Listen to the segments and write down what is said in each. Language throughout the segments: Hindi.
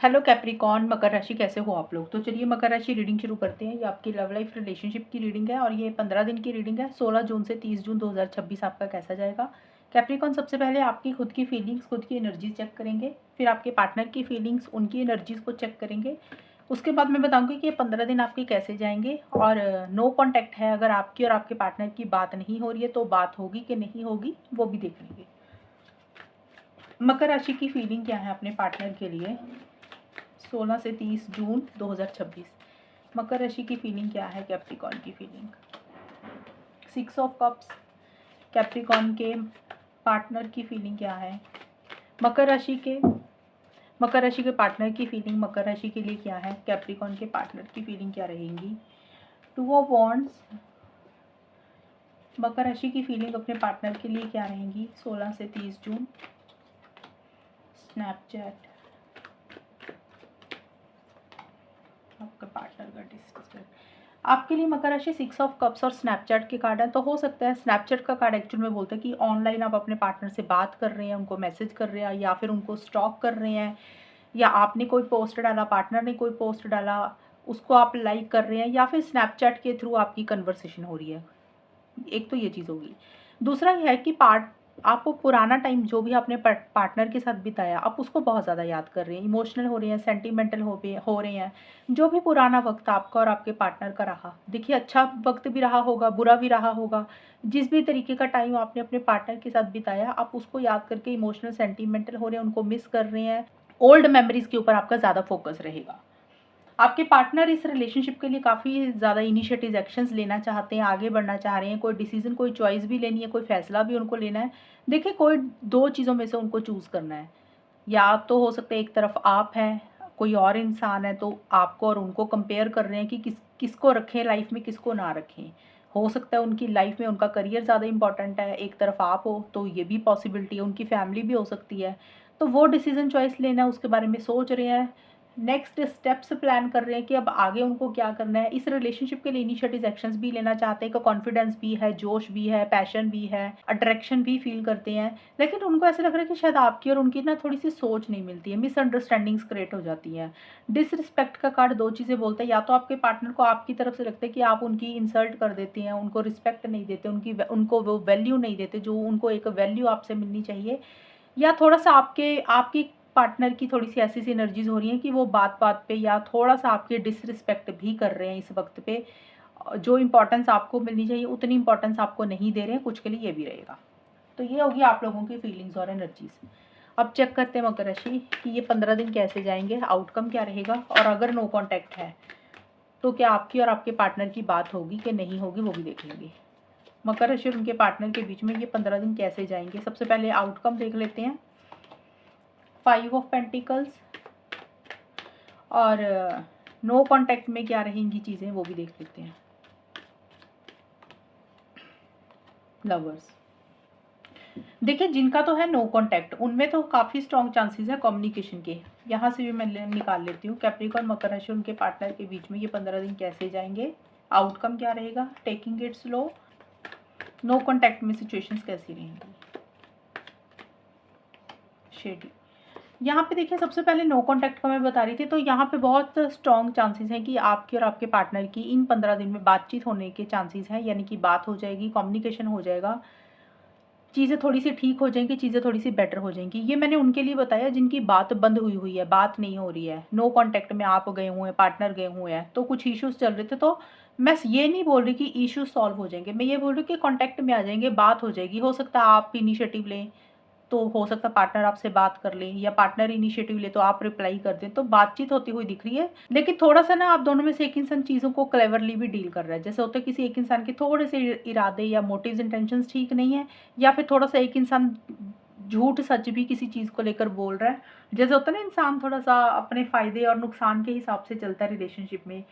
हेलो कैप्रिकॉर्न, मकर राशि कैसे हो आप लोग। तो चलिए मकर राशि रीडिंग शुरू करते हैं। ये आपकी लव लाइफ रिलेशनशिप की रीडिंग है और ये 15 दिन की रीडिंग है। 16 जून से 30 जून 2026 आपका कैसा जाएगा। कैप्रिकॉर्न, सबसे पहले आपकी खुद की फीलिंग्स, खुद की एनर्जी चेक करेंगे। फिर आपके पार्टनर की फीलिंग्स, उनकी एनर्जीज को चेक करेंगे। उसके बाद मैं बताऊंगी कि ये 15 दिन आपके कैसे जाएंगे। और नो कॉन्टैक्ट है, अगर आपकी और आपके पार्टनर की बात नहीं हो रही है तो बात होगी कि नहीं होगी वो भी देख लेंगे। मकर राशि की फीलिंग क्या है अपने पार्टनर के लिए 16 से 30 जून 2026। मकर राशि की फीलिंग क्या है कैप्रिकॉर्न की फीलिंग। 6 ऑफ कप्स, कैप्रिकॉर्न के पार्टनर की फीलिंग क्या है। मकर राशि के पार्टनर की फीलिंग मकर राशि के लिए क्या है। कैप्रिकॉर्न के पार्टनर की फीलिंग क्या रहेगी। 2 ऑफ वॉन्ड्स, मकर राशि की फीलिंग अपने पार्टनर के लिए क्या रहेंगी 16 से 30 जून। स्नैपचैट, आपका पार्टनर का डिस्कस आपके लिए मकर राशि 6 ऑफ कप्स और स्नैपचैट के कार्ड है। तो हो सकता है स्नैपचैट का कार्ड एक्चुअल में बोलता है कि ऑनलाइन आप अपने पार्टनर से बात कर रहे हैं, उनको मैसेज कर रहे हैं या फिर उनको स्टॉक कर रहे हैं, या आपने कोई पोस्ट डाला, पार्टनर ने कोई पोस्ट डाला, उसको आप लाइक कर रहे हैं, या फिर स्नैपचैट के थ्रू आपकी कन्वर्सेशन हो रही है। एक तो ये चीज़ होगी। दूसरा ये है कि आप वो पुराना टाइम जो भी आपने पार्टनर के साथ बिताया आप उसको बहुत ज़्यादा याद कर रहे हैं, इमोशनल हो रहे हैं, सेंटिमेंटल हो रहे हैं। जो भी पुराना वक्त आपका और आपके पार्टनर का रहा, देखिए अच्छा वक्त भी रहा होगा, बुरा भी रहा होगा। जिस भी तरीके का टाइम आपने अपने पार्टनर के साथ बिताया आप उसको याद करके इमोशनल सेंटिमेंटल हो रहे हैं, उनको मिस कर रहे हैं। ओल्ड मेमोरीज के ऊपर आपका ज़्यादा फोकस रहेगा। आपके पार्टनर इस रिलेशनशिप के लिए काफ़ी ज़्यादा इनिशिएटिव एक्शंस लेना चाहते हैं, आगे बढ़ना चाह रहे हैं, कोई डिसीजन, कोई चॉइस भी लेनी है, कोई फैसला भी उनको लेना है। देखिए कोई दो चीज़ों में से उनको चूज़ करना है। या तो हो सकता है एक तरफ आप हैं, कोई और इंसान है, तो आपको और उनको कंपेयर कर रहे हैं कि किसको रखें लाइफ में, किसको ना रखें। हो सकता है उनकी लाइफ में उनका करियर ज़्यादा इंपॉर्टेंट है, एक तरफ आप हो, तो ये भी पॉसिबिलिटी है, उनकी फैमिली भी हो सकती है। तो वो डिसीजन चॉइस लेना है, उसके बारे में सोच रहे हैं, नेक्स्ट स्टेप्स प्लान कर रहे हैं कि अब आगे उनको क्या करना है। इस रिलेशनशिप के लिए इनिशिएटिव एक्शंस भी लेना चाहते हैं कि कॉन्फिडेंस भी है, जोश भी है, पैशन भी है, अट्रैक्शन भी फील करते हैं। लेकिन उनको ऐसा लग रहा है कि शायद आपकी और उनकी ना थोड़ी सी सोच नहीं मिलती है, मिसअंडरस्टैंडिंग्स क्रिएट हो जाती हैं। डिसरिस्पेक्ट का कार्ड दो चीज़ें बोलता है, या तो आपके पार्टनर को आपकी तरफ से लगता है कि आप उनकी इंसल्ट कर देते हैं, उनको रिस्पेक्ट नहीं देते, उनको वो वैल्यू नहीं देते जो उनको एक वैल्यू आपसे मिलनी चाहिए। या थोड़ा-सा आपकी पार्टनर की थोड़ी-सी ऐसी-सी एनर्जीज़ हो रही हैं कि वो बात-बात पे या थोड़ा-सा आपकी डिसरिस्पेक्ट भी कर रहे हैं इस वक़्त पे। जो इम्पोर्टेंस आपको मिलनी चाहिए उतनी इम्पोर्टेंस आपको नहीं दे रहे हैं, कुछ के लिए ये भी रहेगा। तो ये होगी आप लोगों की फीलिंग्स और एनर्जीज़। अब चेक करते हैं मकर राशि कि ये 15 दिन कैसे जाएँगे, आउटकम क्या रहेगा, और अगर नो कॉन्टैक्ट है, तो क्या आपकी और आपके पार्टनर की बात होगी कि नहीं होगी वो भी देख लेंगे। मकर राशि और उनके पार्टनर के बीच में ये 15 दिन कैसे जाएँगे, सबसे पहले आउटकम देख लेते हैं। 5 ऑफ पेंटिकल्स और नो कॉन्टैक्ट में क्या रहेंगी चीज़ें वो भी देख लेते हैं। लवर्स, देखिए जिनका तो है नो कॉन्टैक्ट उनमें तो काफ़ी स्ट्रॉन्ग चांसेस है कम्युनिकेशन के। यहाँ से भी मैं निकाल लेती हूँ। कैप्रिकॉर्न, मकर राशि उनके पार्टनर के बीच में ये 15 दिन कैसे जाएंगे, आउटकम क्या रहेगा, taking it slow, no contact में सिचुएशंस कैसी रहेंगी। शेडी, यहाँ पे देखिए सबसे पहले नो कॉन्टैक्ट का मैं बता रही थी, तो यहाँ पे बहुत स्ट्रॉन्ग चांसेस हैं कि आपके और आपके पार्टनर की इन 15 दिन में बातचीत होने के चांसेस हैं, यानी कि बात हो जाएगी, कम्युनिकेशन हो जाएगा, चीज़ें थोड़ी सी ठीक हो जाएंगी, चीज़ें थोड़ी सी बेटर हो जाएंगी। ये मैंने उनके लिए बताया जिनकी बात बंद हुई हुई है, बात नहीं हो रही है, नो कॉन्टैक्ट में आप गए हुए हैं, पार्टनर गए हुए हैं, तो कुछ इश्यूज चल रहे थे। तो मैं ये नहीं बोल रही कि इश्यूज सॉल्व हो जाएंगे, मैं ये बोल रही हूँ कि कॉन्टैक्ट में आ जाएंगे, बात हो जाएगी। हो सकता है आप इनिशिएटिव लें, तो हो सकता है पार्टनर आपसे बात कर ले, या पार्टनर इनिशिएटिव ले तो आप रिप्लाई कर दें, तो बातचीत होती हुई दिख रही है। लेकिन थोड़ा सा ना आप दोनों में से एक इंसान चीज़ों को क्लेवरली भी डील कर रहा है। जैसे होता है किसी एक इंसान के थोड़े से इरादे या मोटिव्स इंटेंशंस ठीक नहीं है, या फिर थोड़ा सा एक इंसान झूठ सच भी किसी चीज़ को लेकर बोल रहा है। जैसे होता है ना इंसान थोड़ा सा अपने फ़ायदे और नुकसान के हिसाब से चलता है रिलेशनशिप में,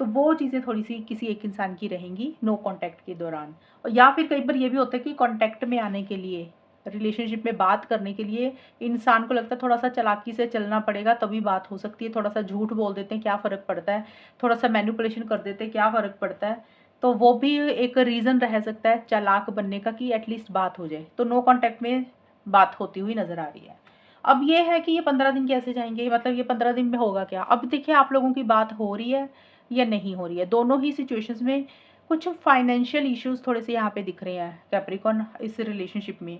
तो वो चीज़ें थोड़ी सी किसी एक इंसान की रहेंगी नो कॉन्टैक्ट के दौरान। और या फिर कई बार ये भी होता है कि कॉन्टैक्ट में आने के लिए, रिलेशनशिप में बात करने के लिए इंसान को लगता है थोड़ा सा चालाकी से चलना पड़ेगा तभी बात हो सकती है। थोड़ा सा झूठ बोल देते हैं, क्या फ़र्क पड़ता है, थोड़ा सा मैनिपुलेशन कर देते हैं, क्या फ़र्क पड़ता है। तो वो भी एक रीज़न रह सकता है चालाक बनने का कि एटलीस्ट बात हो जाए। तो नो कॉन्टैक्ट में बात होती हुई नज़र आ रही है। अब ये है कि ये 15 दिन कैसे जाएँगे? मतलब ये 15 दिन में होगा क्या? अब देखिए आप लोगों की बात हो रही है या नहीं हो रही है। दोनों ही सिचुएशंस में कुछ फाइनेंशियल इश्यूज़ थोड़े-से यहाँ पे दिख रहे हैं कैप्रिकॉर्न इस रिलेशनशिप में।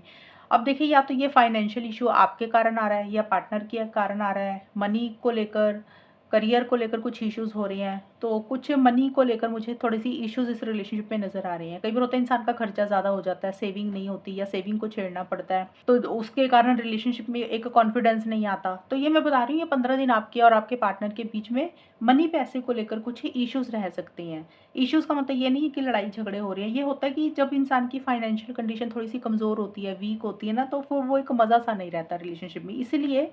अब देखिए या तो ये फाइनेंशियल इश्यू आपके कारण आ रहा है या पार्टनर के कारण आ रहा है। मनी को लेकर, करियर को लेकर कुछ इश्यूज़ हो रहे हैं। तो कुछ मनी को लेकर मुझे थोड़ी-सी इश्यूज़ इस रिलेशनशिप में नज़र आ रहे हैं। कई बार होता है इंसान का खर्चा ज़्यादा हो जाता है, सेविंग नहीं होती या सेविंग को छेड़ना पड़ता है, तो उसके कारण रिलेशनशिप में एक कॉन्फिडेंस नहीं आता। तो ये मैं बता रही हूँ ये 15 दिन आपके और आपके पार्टनर के बीच में मनी पैसे को लेकर कुछ इश्यूज़ रह सकते हैं। इश्यूज़ का मतलब ये नहीं है कि लड़ाई झगड़े हो रहे हैं, ये होता है कि जब इंसान की फाइनेंशियल कंडीशन थोड़ी-सी कमज़ोर होती है, वीक होती है ना, तो फिर वो एक मज़ा-सा नहीं रहता रिलेशनशिप में। इसीलिए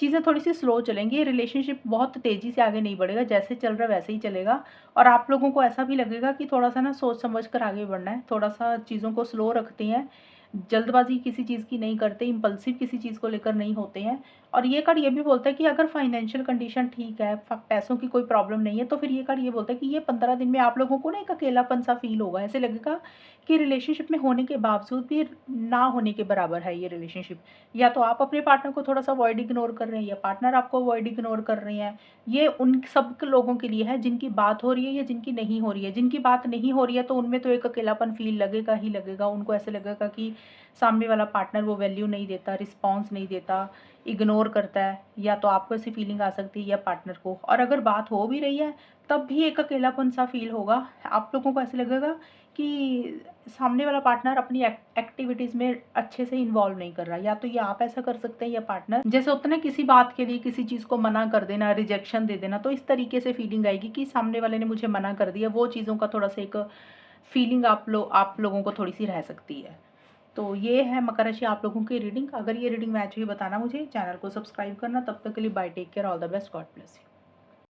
चीज़ें थोड़ी-सी स्लो चलेंगी, रिलेशनशिप बहुत तेज़ी से आगे नहीं बढ़ेगा, जैसे चल रहा है वैसे ही चलेगा और आप लोगों को ऐसा भी लगेगा कि थोड़ा-सा ना सोच समझ कर आगे बढ़ना है, थोड़ा-सा चीज़ों को स्लो रखते हैं, जल्दबाज़ी किसी चीज़ की नहीं करते, इम्पल्सिव किसी चीज़ को लेकर नहीं होते हैं और ये कार्ड ये भी बोलता है कि अगर फाइनेंशियल कंडीशन ठीक है, पैसों की कोई प्रॉब्लम नहीं है, तो फिर ये कार्ड ये बोलता है कि ये 15 दिन में आप लोगों को ना एक अकेलापन-सा फ़ील होगा, ऐसे लगेगा कि रिलेशनशिप में होने के बावजूद भी ना होने के बराबर है ये रिलेशनशिप। या तो आप अपने पार्टनर को थोड़ा-सा अवॉइड इग्नोर कर रहे हैं या पार्टनर आपको अवॉइड इग्नोर कर रहे हैं। ये उन सब के लोगों के लिए है जिनकी बात हो रही है या जिनकी नहीं हो रही है। जिनकी बात नहीं हो रही है तो उनमें तो एक अकेलापन फ़ील लगेगा ही लगेगा। उनको ऐसे लगेगा कि सामने वाला पार्टनर वो वैल्यू नहीं देता, रिस्पॉन्स नहीं देता, इग्नोर करता है या तो आपको ऐसी फीलिंग आ सकती है या पार्टनर को। और अगर बात हो भी रही है तब भी एक अकेलापन-सा फ़ील होगा। आप लोगों को ऐसे लगेगा कि सामने वाला पार्टनर अपनी एक्टिविटीज़ में अच्छे से इन्वॉल्व नहीं कर रहा। या तो ये आप ऐसा कर सकते हैं या पार्टनर। जैसे होता है ना किसी बात के लिए किसी चीज़ को मना कर देना, रिजेक्शन दे देना, तो इस तरीके से फीलिंग आएगी कि सामने वाले ने मुझे मना कर दिया। वो चीज़ों का थोड़ा-सा एक फीलिंग आप लोगों को थोड़ी-सी रह सकती है। तो ये है मकर राशि आप लोगों की रीडिंग। अगर ये रीडिंग मैच हुई बताना मुझे, चैनल को सब्सक्राइब करना। तब तक के लिए bye, take care, all the best, God bless you.